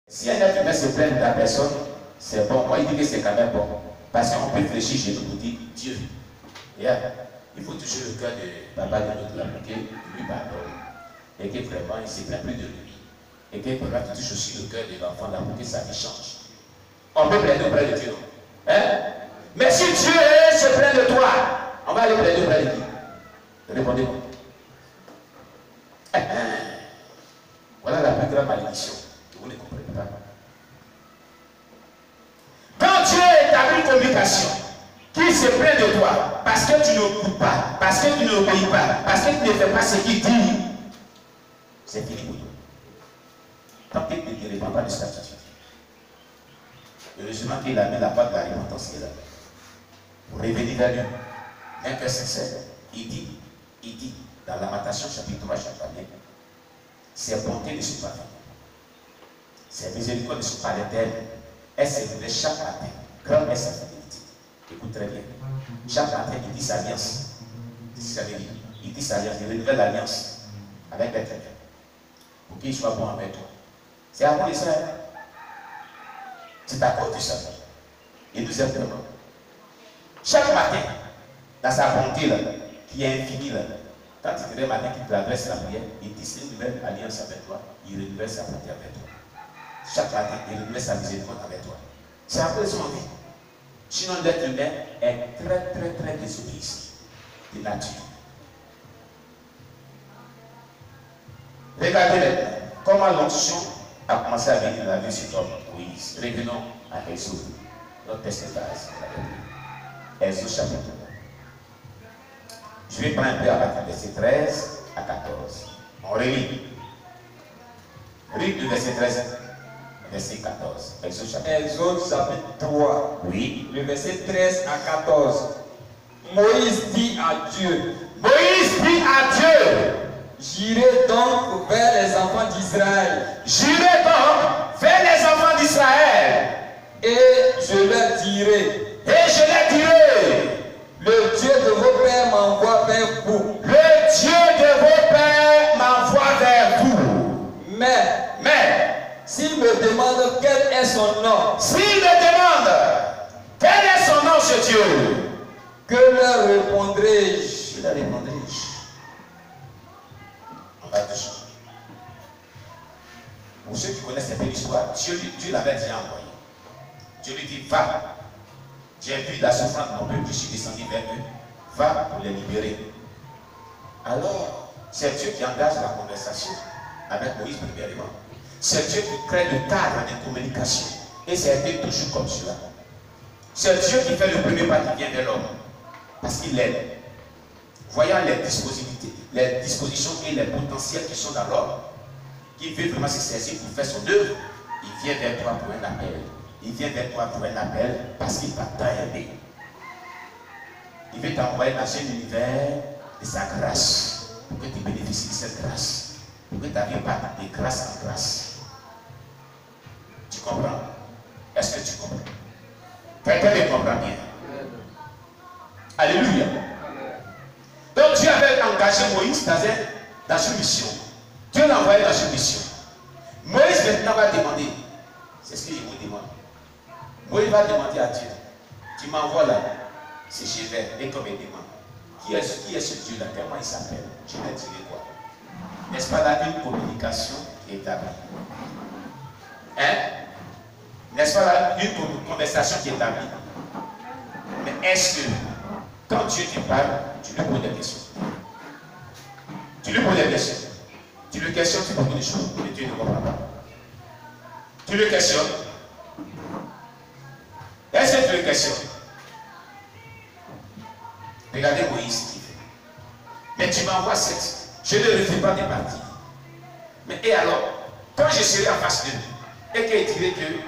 Si un être humain se plaint de la personne, c'est bon. Moi, il dit que c'est quand même bon. Parce qu'on peut réfléchir chez nous pour dire Dieu. Yeah. Il faut toucher le cœur de papa de l'autre là pour qu'il lui pardonne. Et que vraiment, il ne se plaint plus de lui. Et que vraiment, tu touches aussi le cœur de l'enfant là pour que sa vie change. On peut plaider auprès de Dieu. Hein? Mais si Dieu se plaint de toi, on va aller plaider auprès de qui? Répondez-moi. Voilà la plus grande malédiction. Vous ne comprenez pas. Quand Dieu établit une communication qui se plaint de toi, parce que tu n'écoutes pas, parce que tu n'obéis pas, parce que tu ne fais pas ce qu'il dit, c'est fini pour toi. Tant qu'il ne te répand pas de cette attitude. Heureusement qu'il a mis la part de la repentance qui est là. Pour revenir vers lui, un cœur sincère, il dit, dans Lamentation chapitre 3, chapitre 1, c'est bonté de ce pardon. C'est miséricorde de ce pardon d'elle. Elle se révèle chaque matin. Grande est sa fidélité. Écoute très bien. Chaque matin, il dit sa alliance. Il dit sa alliance. Il renouvelle l'alliance avec l'Éternel. Pour qu'il soit bon avec toi. C'est à cause de ça. C'est à cause de ça. Il nous aime vraiment. Chaque matin, dans sa bonté là, qui est infinie là, quand il te réveille matin, qu'il te adresse la prière, il dit une nouvelle alliance avec toi, il renouvelle sa bonté avec toi. Chaque matin, il renouvelle sa miséricorde avec toi. C'est après son vie. Sinon, l'être humain est très désobéissant de nature. Regardez maintenant comment l'onction a commencé à venir dans la vie de cet homme. Oui, revenons à Exode, notre texte de base. Exode chapitre 1. Je vais prendre un peu à partir du verset 13 à 14. On relit. Relit le verset 13. Verset 14. Exode chapitre 3. Oui. Le verset 13 à 14. Moïse dit à Dieu. Moïse dit à Dieu. J'irai donc vers les enfants d'Israël. J'irai donc vers les enfants d'Israël. Et je leur dirai. Et je leur dirai. Le Dieu de vos pères m'envoie vers vous. Le Dieu de vos pères m'envoie vers vous. Mais s'il me demande quel est son nom, s'il me demande quel est son nom, ce Dieu, que leur répondrai-je? Que leur répondrai-je? On va te changer. Pour ceux qui connaissent un peu l'histoire, Dieu l'avait déjà envoyé. Dieu lui dit, va. J'ai vu la souffrance de mon peuple, je suis descendu vers eux. Va pour les libérer. Alors, c'est Dieu qui engage la conversation avec Moïse premièrement. C'est Dieu qui crée le cadre de communication. Et ça a été toujours comme cela. C'est Dieu qui fait le premier pas qui vient vers l'homme. Parce qu'il l'aime. Voyant les dispositions et les potentiels qui sont dans l'homme, qui veut vraiment se saisir pour faire son œuvre, il vient vers toi pour un appel. Il vient vers toi pour un appel parce qu'il t'a tant aimé. Il veut t'envoyer dans un univers de sa grâce. Pour que tu bénéficies de cette grâce. Pour que tu n'arrives pas de grâce en grâce. Tu comprends? Est-ce que tu comprends? Quelqu'un me comprend bien? Alléluia. Donc Dieu avait engagé Moïse dans une mission. Dieu l'a envoyé dans une mission. Moïse maintenant va demander. C'est ce que je vous demande. Moïse va demander à Dieu. Tu m'envoies là. C'est Jévé. Et comme il demande. Qui est ce Dieu là? Comment il s'appelle? Je vais dire quoi? N'est-ce pas là une communication qui est établie? Hein? N'est-ce pas là une conversation qui est établie? Mais est-ce que quand Dieu te parle, tu lui poses des questions? Tu lui poses des questions. Tu le questionnes sur beaucoup de choses, mais Dieu ne comprend pas. Tu le questionnes. Est-ce que tu le questionnes? Regardez Moïse ce qu'il fait. Mais tu m'envoies 7. Je ne refuse pas de partir. Mais et alors, quand je serai en face de lui, et qu'il dirait que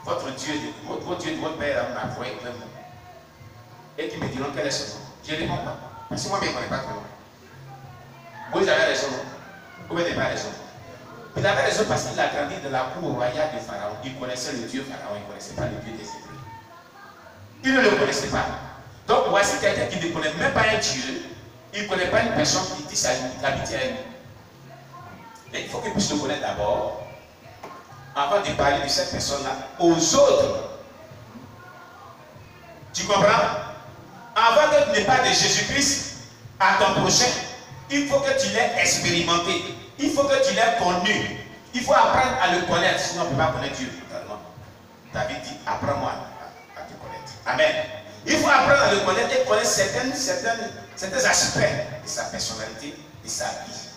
votre Dieu, votre Père m'a envoyé vers vous, et qu'ils me diront quel est son nom, je ne réponds pas. Parce que moi, je ne connais pas ton nom. Moïse avait raison. Ou bien il n'a pas raison. Il avait raison parce qu'il a grandi dans la cour royale de Pharaon. Il connaissait le Dieu Pharaon, il ne connaissait pas le Dieu des Hébreux. Il ne le connaissait pas. Donc voici quelqu'un qui ne connaît même pas un Dieu. Il ne connaît pas une personne qui dit ça, qui habite à lui. Mais il faut qu'il puisse le connaître d'abord. avant de parler de cette personne-là aux autres. Tu comprends? Avant que tu n'aies pas de Jésus-Christ à ton prochain, il faut que tu l'aies expérimenté. Il faut que tu l'aies connu. Il faut apprendre à le connaître, sinon on ne peut pas connaître Dieu totalement. David dit, apprends-moi à te connaître. Amen. Il faut apprendre à le connaître et connaître certains aspects de sa personnalité, de sa vie.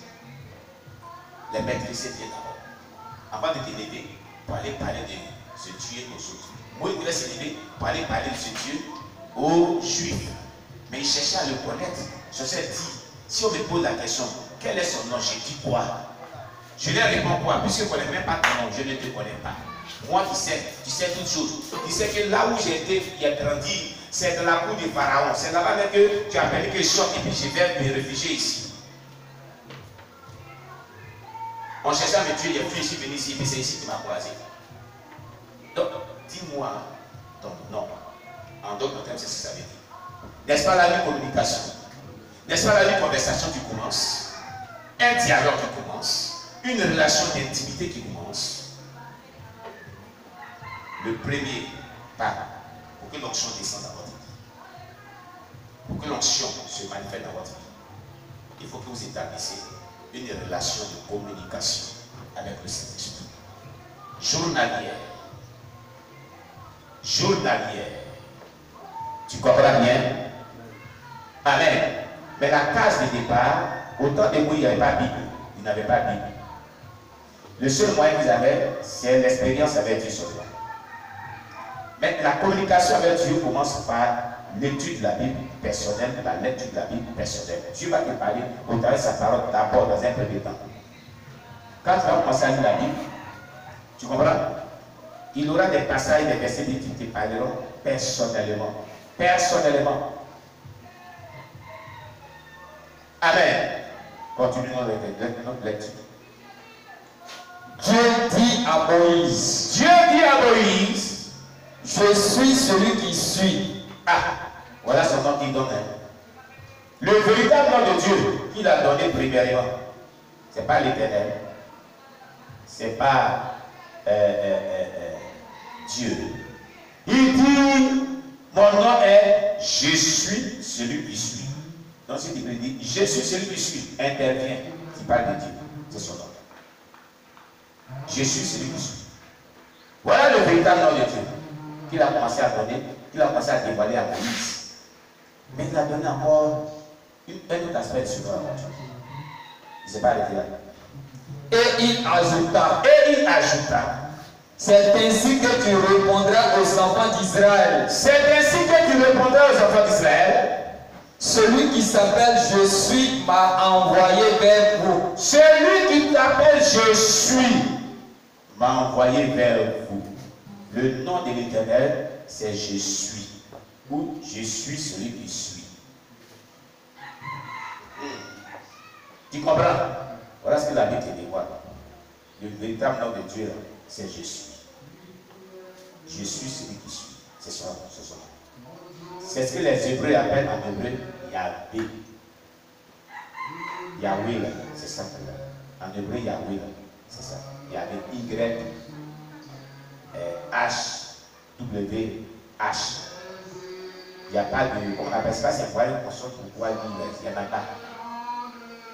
Les maîtriser bien d'abord. Avant de te lever, pour aller parler de ce Dieu aux autres. Moïse devait se lever pour aller parler de ce Dieu aux Juifs. Mais il cherchait à le connaître. Je sais dire, si on me pose la question, quel est son nom? Je dis quoi? Je leur réponds quoi? Puisque je ne connais même pas ton nom, je ne te connais pas. Moi qui sais, tu sais toutes choses. Tu sais que là où j'ai grandi, c'est dans la cour de Pharaon. C'est là-bas que tu as permis que je sorte et puis je vais me réfugier ici. On cherchait à me tuer, les filles, je suis venu ici, mais c'est ici que tu m'as croisé. Donc, dis-moi ton nom. En d'autres termes, c'est ce que ça veut dire. N'est-ce pas la vie communication? N'est-ce pas la vie conversation qui commence? Un dialogue qui commence? Une relation d'intimité qui commence? Le premier pas pour que l'onction descende dans votre vie, pour que l'onction se manifeste dans votre vie, il faut que vous établissiez une relation de communication avec le Saint-Esprit. Journalière. Journalière. Tu comprends bien? Amen. Mais la case de départ, au temps de Moïse, il n'y avait pas de Bible. Il n'avait pas de Bible. Le seul moyen qu'ils avaient, c'est l'expérience avec Dieu seulement. Mais la communication avec Dieu commence par l'étude de la Bible personnelle, la lecture de la Bible personnelle. Dieu va te parler au travers de sa parole d'abord dans un premier temps. Quand tu vas commencer à lire la Bible, tu comprends? Il y aura des passages, des versets qui te parleront personnellement. Personnellement. Amen. Continuons notre lecture. Dieu dit à Moïse. Dieu dit à Moïse. Je suis celui qui suis. Ah, voilà son nom qu'il donne. Le véritable nom de Dieu qu'il a donné premièrement, ce n'est pas l'Éternel. Ce n'est pas Dieu. Il dit, mon nom est je suis celui qui suis. Donc si tu dis, je suis celui qui suis, intervient, tu parles de Dieu. C'est son nom. Je suis celui qui suis. Voilà le véritable nom de Dieu qu'il a commencé à donner, qu'il a commencé à dévoiler à Moïse. Mais il a donné encore un autre aspect de ce nom. Il ne s'est pas arrêté là. Et il ajouta. C'est ainsi que tu répondras aux enfants d'Israël. C'est ainsi que tu répondras aux enfants d'Israël. Celui qui s'appelle Je suis m'a envoyé vers vous. Celui qui t'appelle Je suis m'a envoyé vers vous. Le nom de l'Éternel, c'est Je suis. Ou Je suis celui qui suis. Tu comprends? Voilà ce que la Bible te dévoile. Le véritable nom de Dieu, c'est Je suis. Je suis celui qui suis. C'est son nom. C'est ce que les Hébreux appellent en hébreu Yahvé. Yahweh, c'est ça. En hébreu, Yahweh, c'est ça. Yahvé, Y, H, W, H. Il n'y a pas de. Comment on appelle ça? C'est quoi une consonne pour pouvoir dire? Il n'y en a pas.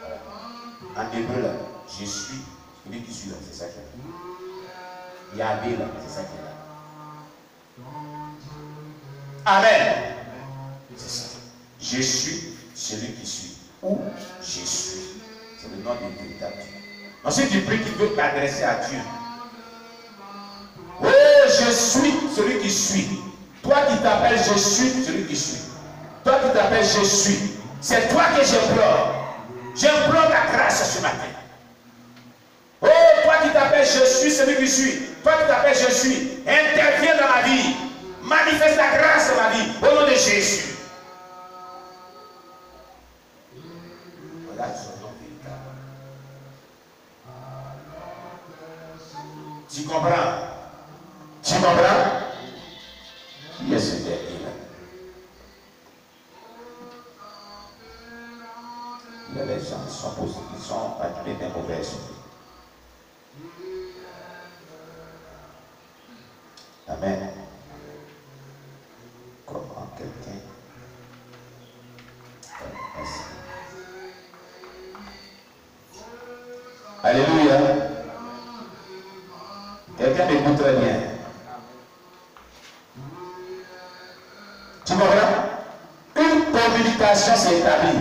Voilà. En hébreu, là, je suis celui qui suis là, c'est ça qui est là. Yahvé, là, c'est ça qui est là. Amen. C'est ça. Je suis celui qui suis. Ou je suis. C'est le nom de véritable Dieu. Ensuite, tu pries qu'il veut t'adresser à Dieu. Oh, je suis celui qui suis. Toi qui t'appelles je suis celui qui suis. Toi qui t'appelles je suis. C'est toi que j'implore. J'implore ta grâce ce matin. Oh, toi qui t'appelles je suis celui qui suis. Toi qui t'appelles je suis. Interviens dans ma vie. Manifeste la grâce dans ma vie. Au nom de Jésus. Voilà son nom véritable. Tu comprends? Tu comprends? Qui est ce dernier-là? Il y a des gens qui sont attirés d'un mauvais esprit. Amen. Comment quelqu'un... Merci. Alléluia. Quelqu'un m'écoute très bien. Tu comprends? Une communication s'est établie.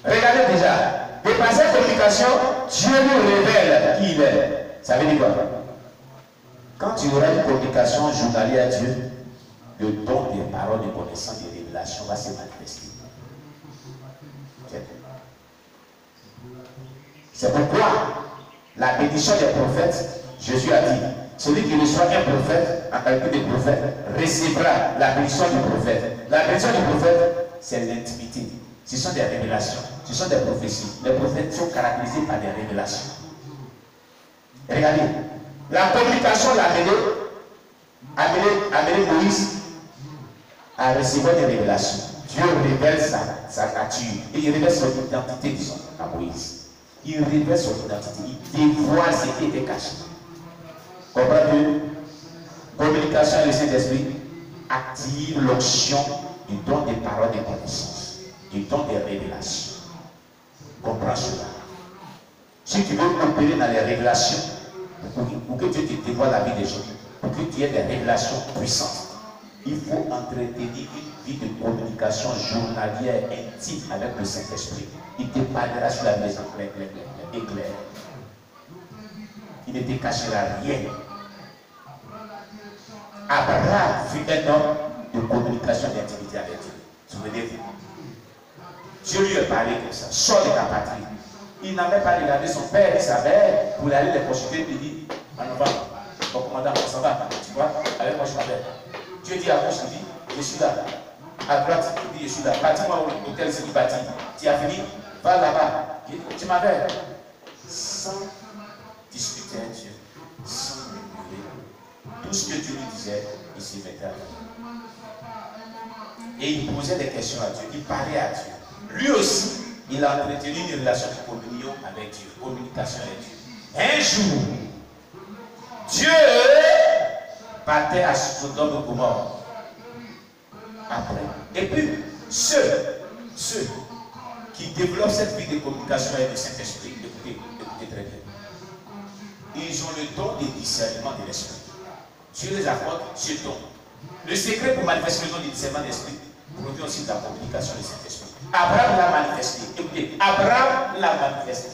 Regardez déjà. Et par cette communication, Dieu nous révèle qui il est. Ça veut dire quoi? Quand tu auras une communication journalière à Dieu, le don des paroles, de connaissance, des révélations va se manifester. C'est pourquoi la bénédiction des prophètes, Jésus a dit, celui qui reçoit un prophète en qualité de prophète recevra la bénédiction du prophète. La bénédiction du prophète, c'est l'intimité. Ce sont des révélations, ce sont des prophéties. Les prophètes sont caractérisés par des révélations. Regardez, la communication l'a amené Moïse à recevoir des révélations. Dieu révèle sa nature et il révèle son identité, disons, à Moïse. Il révèle son identité, il dévoile ce qui était caché. Comprenez? Communication avec le Saint-Esprit active l'onction du don des paroles de connaissance, du don des révélations. Comprends cela. Si tu veux opérer dans les révélations, pour que Dieu te dévoile la vie des gens, pour que tu aies des révélations puissantes, il faut entretenir une vie de communication journalière intime avec le Saint-Esprit. Il te parlera sur la maison éclair. Il ne te cachera rien. Abraham fut un homme de communication d'intimité avec Dieu. Souvenez-vous. Dieu lui a parlé comme ça. Sors de ta patrie. Il n'a même pas regardé son père et sa mère pour aller les consulter. Il dit, en novembre, mon commandant, ça va, tu vois, avec moi je m'appelle. Dieu dit à gauche, il dit, je suis là. À droite, il dit, je suis là. Bâtis-moi l'hôtel, c'est qui bâtit. Tu as fini, va là-bas. Tu m'avais. Sans discuter avec Dieu, sans murmurer. Tout ce que Dieu lui disait, il s'y mettait à faire. Et il posait des questions à Dieu, il parlait à Dieu. Lui aussi, il a entretenu une relation de communion avec Dieu, communication avec Dieu. Un jour, Dieu partait à Sodome et Gomorrhe. Après. Et puis, ceux qui développent cette vie de communication avec le Saint-Esprit, écoutez très bien. Ils ont le don de discernement de l'esprit. Dieu les accorde ce don. Le secret pour manifester le don de discernement de l'esprit provient aussi de la communication du Saint-Esprit. Abraham l'a manifesté. Écoutez, Abraham l'a manifesté.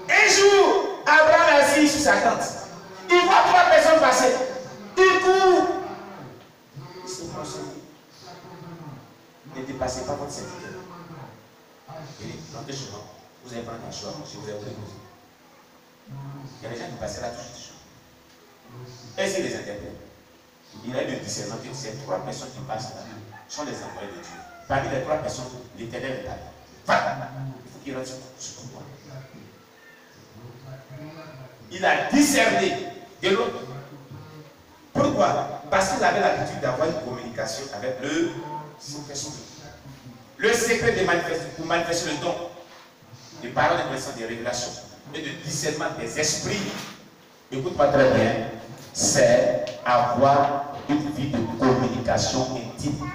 Un jour, Abraham est assis sur sa tente. Il voit 3 personnes passer. Il court. Il s'est conseillé. Ne dépassez pas votre serviteur. Il dit, rentrez chez moi. Vous allez prendre un choix. Je vous ai ouvert. Il y a des gens qui passent là tout de suite. Est-ce qu'il les interpelle? Il a eu le discernement que ces 3 personnes qui passent là sont les envoyés de Dieu. Parmi les 3 personnes, l'Éternel est là. Va! Il faut qu'il rentre sur toi. Il a discerné de l'autre. Pourquoi? Parce qu'il avait l'habitude d'avoir une communication avec le Saint-Esprit. Le secret de manifester, pour manifester le don de paroles de connaissance, des révélations et de discernement des esprits, écoute-moi très bien, c'est avoir une vie de communication intime,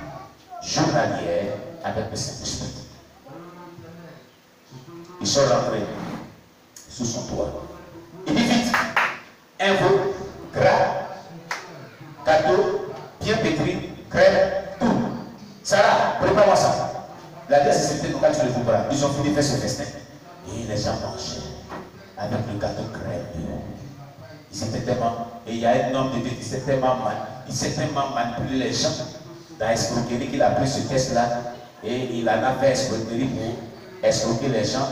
journalière avec le Saint-Esprit. Ils sont rentrés sous son toit. Il dit vite, un veau, gras, gâteau, bien pétri, crème, tout. Sarah, prépare-moi ça. La nécessité, quand tu le vois, ils ont fini de faire ce festin. Et les gens mangeaient avec le gâteau crème. Et il y a un homme de Dieu qui s'est tellement manipulé les gens dans l'escroquerie qu'il a pris ce test-là et il en a fait escroquerie pour escroquer les gens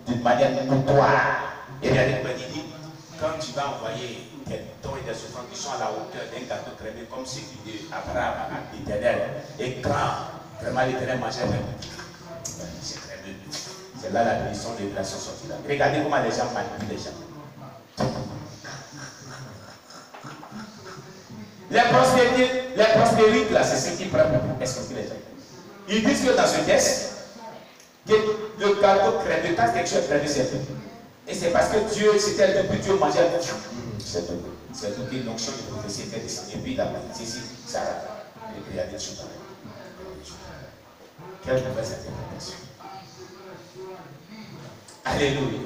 d'une manière notoire. Et regardez comment il dit, quand tu vas envoyer des dons et des offrandes qui sont à la hauteur d'un gâteau crémé comme celui d'Abraham à l'Éternel, et quand vraiment l'Éternel mangeait c'est crémeux. C'est là la bénédiction de la sortie là. Regardez comment les gens manipulent les gens. Les prospérités là, c'est ce qui prend pour escroquer les gens. Ils disent que dans ce test, que le gâteau crémé, quand quelque chose crémé, c'est tout. Et c'est parce que Dieu, c'était depuis Dieu mangeait. C'est tout une notion de prophétie était descendue. Et puis la petite ici, Sarah, il y a des choses pareilles. Quelle mauvaise interprétation. Alléluia.